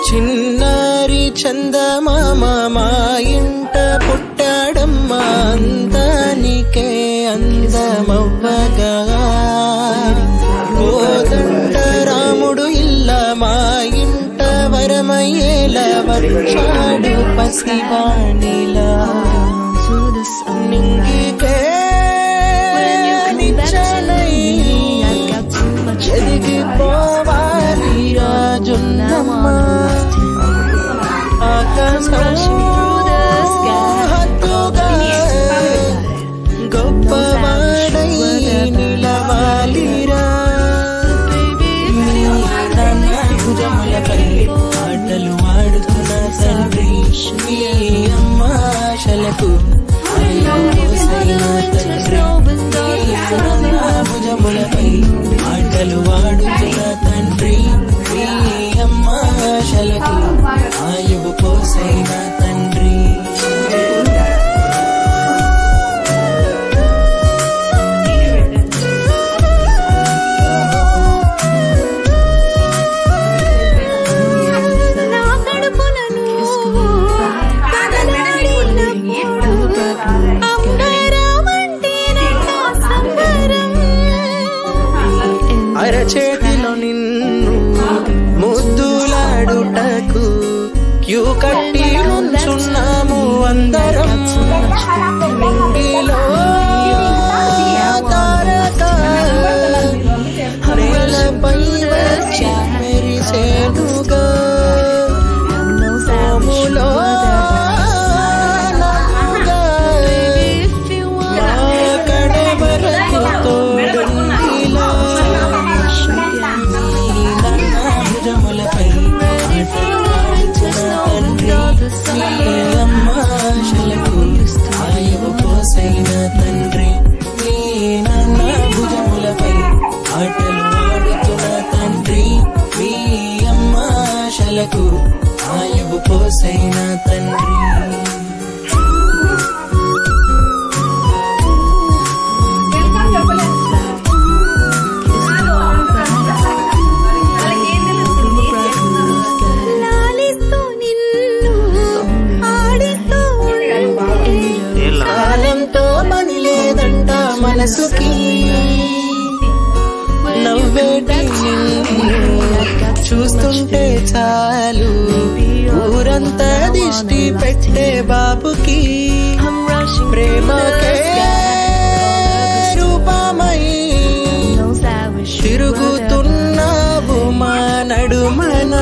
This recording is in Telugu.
చిన్నారి చందమామ మా ఇంట పుట్టాడమ్మా అందానికే అందమవ్వగా కోదండ రాముడు ఇల్ల మా ఇంట వరమయ్యేలా వచ్చాడు పసివాణిలా నింగికే నిచ్చనై ఎదిగిపోవాలి రాజున్నమ్మ గొప్పవాడై నిలవాలిరా భుజములపై ఆటలు ఆడుతున్న తండ్రి మీ అమ్మ ఆశలకు భుజములపై ఆటలు ఆడుతున్న తండ్రి మీ అమ్మ ఆశలకు ఆయువు పోసైన తండ్రి అరచేతిలో నిన్ను ముద్దులాడుటకు క్యూ కట్టి నుంచున్నాము అందరం నింగిలో తారక నేలపై వచ్చి మెరిసేనుగా సోములో కడవరకు తోడుండిలా భుజములపై అమ్మాశలకు ఆయువు పోసైన తండ్రి మీ నాన్న భుజములపై ఆటలు ఆడుతున్న తండ్రి మీ అమ్మాశలకు ఆయువు పోసైన తండ్రి మనసుకి నవ్వేటి చూస్తుంటే చాలు ఊరంతా దిష్టి పెట్టే బాబుకి ప్రేమకే రూపమై తిరుగుతున్నావు మా నడుమన